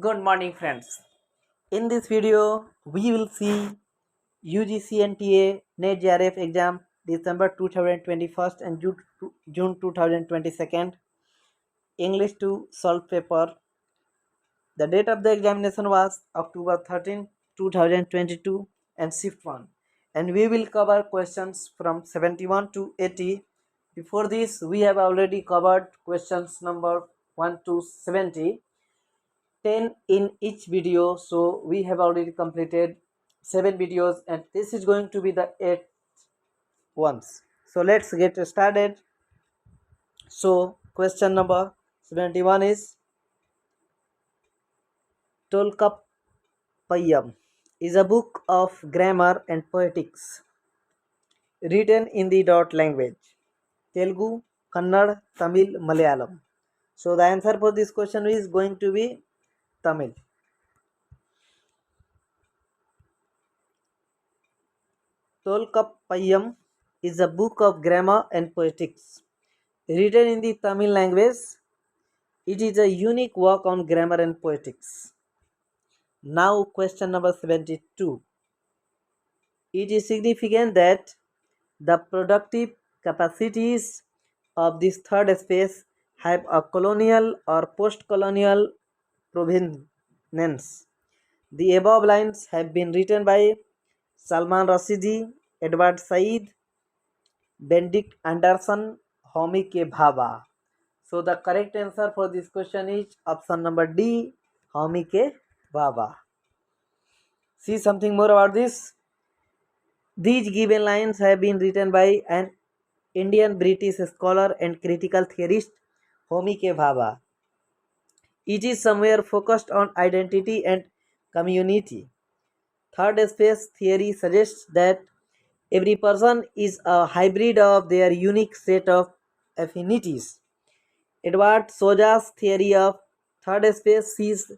Good morning, friends. In this video, we will see UGC NTA NET JRF exam December 2021 and June 2022 English to solve paper. The date of the examination was October 13, 2022 and shift 1. And we will cover questions from 71 to 80. Before this, we have already covered questions number 1 to 70. 10 in each video, so we have already completed 7 videos and this is going to be the 8th ones. So let's get started. So question number 71 is Tolkappiyam is a book of grammar and poetics written in the dot language Telugu, Kannada, Tamil, Malayalam. So the answer for this question is going to be Tamil. Tolkappiyam is a book of grammar and poetics written in the Tamil language. It is a unique work on grammar and poetics. Now question number 72. It is significant that the productive capacities of this third space have a colonial or post-colonial provenance. The above lines have been written by Salman Rushdie, Edward Said, Benedict Anderson, Homi K. Bhabha. So the correct answer for this question is option number D, Homi K. Bhabha. See something more about this. These given lines have been written by an Indian British scholar and critical theorist, Homi K. Bhabha. It is somewhere focused on identity and community. Third space theory suggests that every person is a hybrid of their unique set of affinities. Edward Soja's theory of third space sees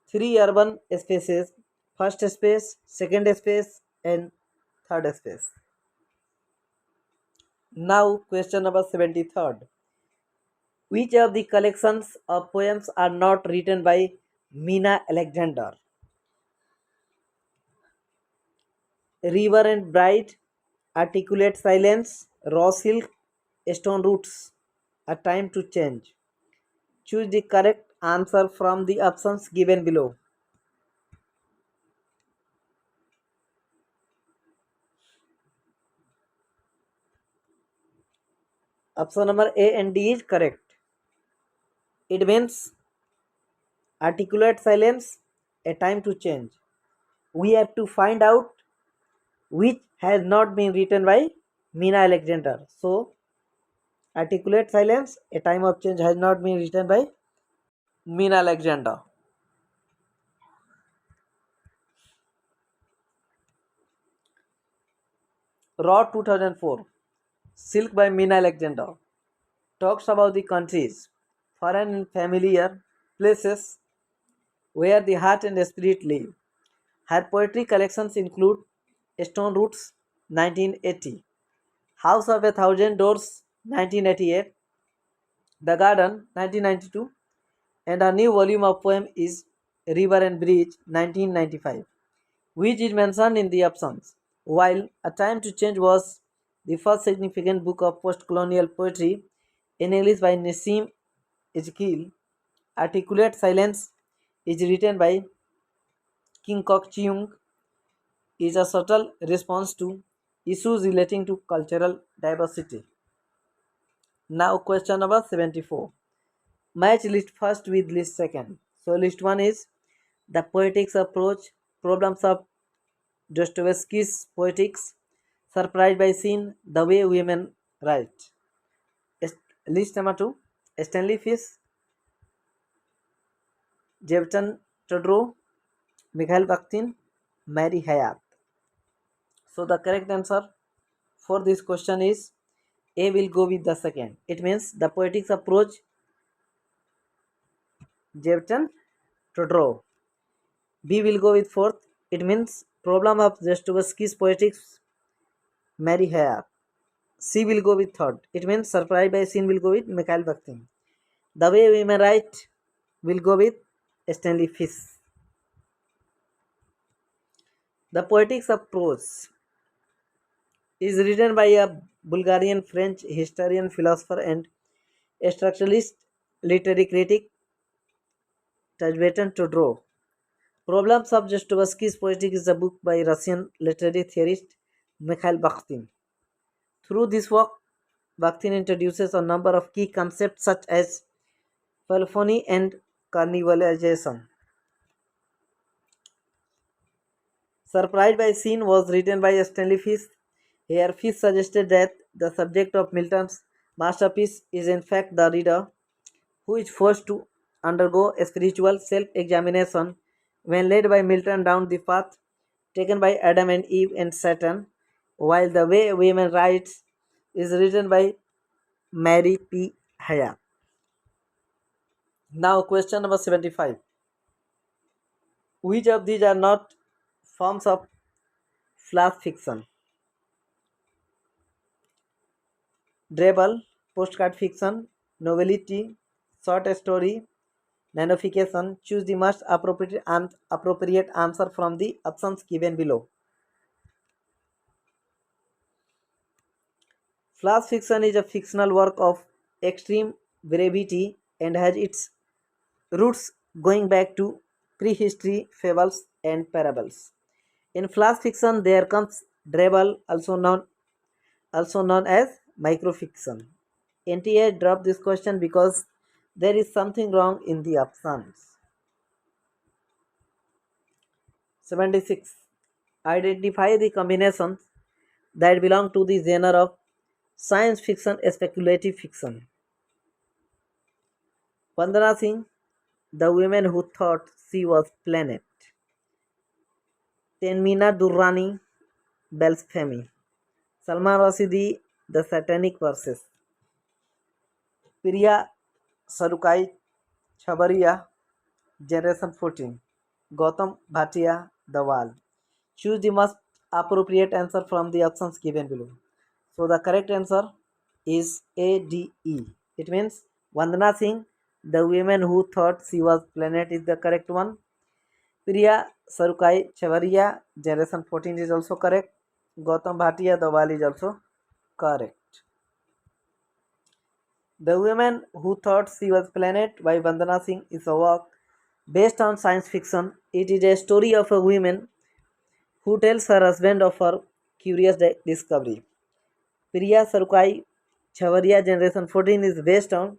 three urban spaces: first space, second space, and third space. Now, question number 73rd. Which of the collections of poems are not written by Mina Alexander? River and Bride, Articulate Silence, Raw Silk, Stone Roots, A Time to Change. Choose the correct answer from the options given below. Option number A and D is correct. It means Articulate Silence, A Time to Change. We have to find out which has not been written by Mina Alexander. So, Articulate Silence, A Time of Change has not been written by Mina Alexander. Raw 2004, Silk by Mina Alexander, talks about the countries, foreign and familiar places where the heart and the spirit live. Her poetry collections include Stone Roots 1980, House of a Thousand Doors 1988, The Garden 1992, and a new volume of poem is River and Bridge 1995, which is mentioned in the options. While A Time to Change was the first significant book of post-colonial poetry in English by Nassim Ezekiel, Articulate Silence is written by King Kok Cheung is a subtle response to issues relating to cultural diversity. Now question number 74. Match list first with list second. So list 1 is the poetics approach, problems of Dostoevsky's poetics, surprised by scene, the way women write. List number 2, Stanley Fish, Jevton Todro, Mikhail Bakhtin, Mary Hayat. So the correct answer for this question is A will go with the second. It means the poetics approach, Jevton Todro. B will go with fourth. It means problem of Dostoevsky's poetics, Mary Hayat. C will go with third. It means surprised by scene will go with Mikhail Bakhtin. The way women write will go with Stanley Fish. The Poetics of Prose is written by a Bulgarian French historian, philosopher, and structuralist literary critic Tajvetan Todorov. Problems of Dostoevsky's Poetics is a book by Russian literary theorist Mikhail Bakhtin. Through this work, Bakhtin introduces a number of key concepts such as polyphony and carnivalization. Surprised by Scene was written by Stanley Fish. Here, Fish suggested that the subject of Milton's masterpiece is in fact the reader, who is forced to undergo a spiritual self-examination when led by Milton down the path taken by Adam and Eve and Satan, while The Way Women Writes is written by Mary P. Haya. Now, question number 75. Which of these are not forms of flash fiction? Drabble, postcard fiction, novelty, short story, nanofiction. Choose the most appropriate answer from the options given below. Flash fiction is a fictional work of extreme brevity and has its roots going back to prehistory fables and parables. In flash fiction, there comes drabble, also known as microfiction. NTA dropped this question because there is something wrong in the options. 76. Identify the combinations that belong to the genre of science fiction speculative fiction. Vandana Singh, The Women Who Thought She Was Planet. Tenmina Durrani, Blasphemy. Salman Rushdie, The Satanic Verses. Priya Sarukai Chabaria, Generation 14. Gautam Bhatia, The Wall. Choose the most appropriate answer from the options given below. So the correct answer is ADE. It means Vandana Singh, The Women Who Thought She Was Planet is the correct one. Priya Sarukai Chavaria, Generation 14 is also correct. Gautam Bhatia, The Wall is also correct. The Women Who Thought She Was Planet by Vandana Singh is a work based on science fiction. It is a story of a woman who tells her husband of her curious discovery. Priya Sarukai Chavaria Generation 14 is based on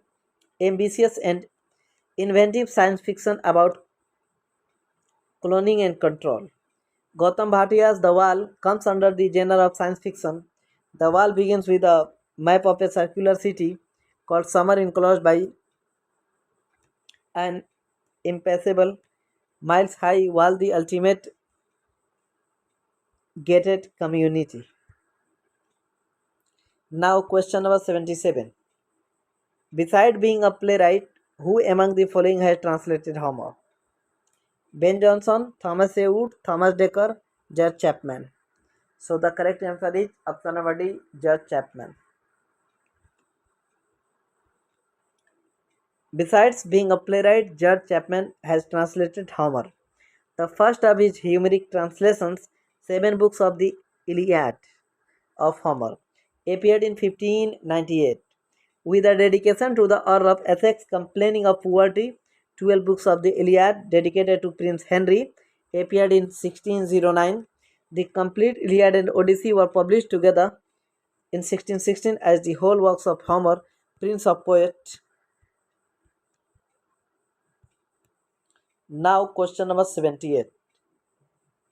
ambitious and inventive science fiction about cloning and control. Gautam Bhatia's The Wall comes under the genre of science fiction. The Wall begins with a map of a circular city called Summer enclosed by an impassable miles high wall, the ultimate gated community. Now, question number 77. Beside being a playwright, who among the following has translated Homer? Ben Jonson, Thomas A. Wood, Thomas Dekker, George Chapman. So the correct answer is option number D, George Chapman. Besides being a playwright, George Chapman has translated Homer. The first of his Homeric translations, 7 books of the Iliad of Homer, appeared in 1598. With a dedication to the Earl of Essex complaining of poverty, 12 books of the Iliad dedicated to Prince Henry appeared in 1609. The complete Iliad and Odyssey were published together in 1616 as the whole works of Homer, Prince of Poets. Now, question number 78.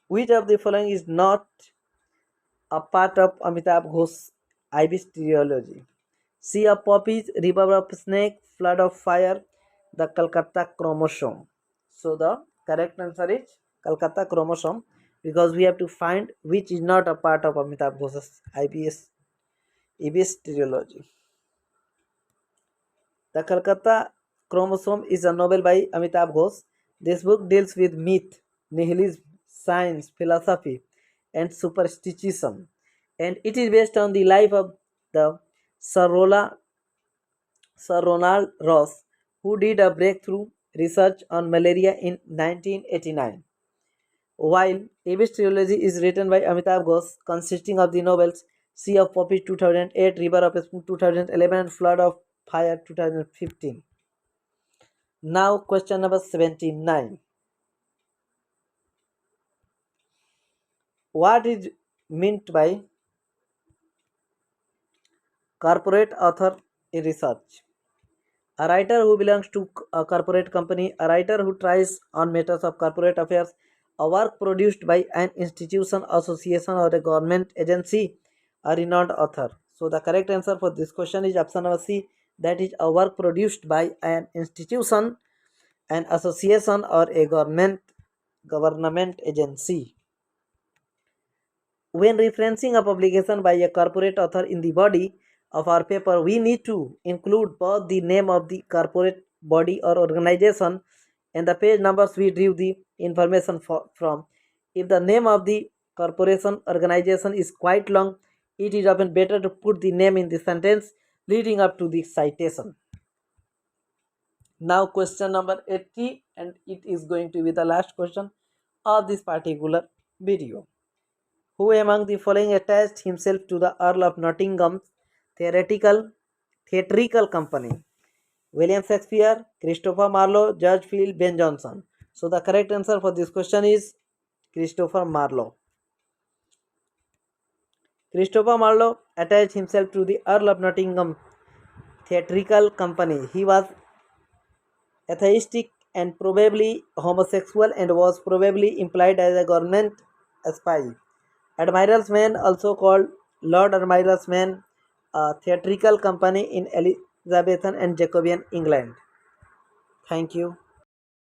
Which of the following is not a part of Amitabh Ghosh's Ibis trilogy? Sea of Poppies, River of Snake, Flood of Fire, The Calcutta Chromosome. So the correct answer is Calcutta Chromosome, because we have to find which is not a part of Amitabh Ghosh's Ibis trilogy. The Calcutta Chromosome is a novel by Amitabh Ghosh. This book deals with myth, nihilism, science, philosophy, and superstition, and it is based on the life of the Sir Ronald Ross, who did a breakthrough research on malaria in 1989. While Abyss trilogy is written by Amitabh Ghosh, consisting of the novels Sea of Poppies 2008, River of Spoon 2011, and Flood of Fire 2015. Now, question number 79. What is meant by corporate author in research? A writer who belongs to a corporate company, a writer who tries on matters of corporate affairs, a work produced by an institution, association, or a government agency, a renowned author. So the correct answer for this question is option number C, that is a work produced by an institution, an association, or a government agency. When referencing a publication by a corporate author in the body of our paper, we need to include both the name of the corporate body or organization and the page numbers we drew the information from. If the name of the corporation organization is quite long, it is often better to put the name in the sentence leading up to the citation. Now question number 80, and it is going to be the last question of this particular video. Who among the following attached himself to the Earl of Nottingham's theatrical company? William Shakespeare, Christopher Marlowe, George Field, Ben Jonson. So the correct answer for this question is Christopher Marlowe. Christopher Marlowe attached himself to the Earl of Nottingham theatrical company. He was atheistic and probably homosexual and was probably employed as a government spy. Admiral's Man, also called Lord Admiral's Man, a theatrical company in Elizabethan and Jacobean England. Thank you.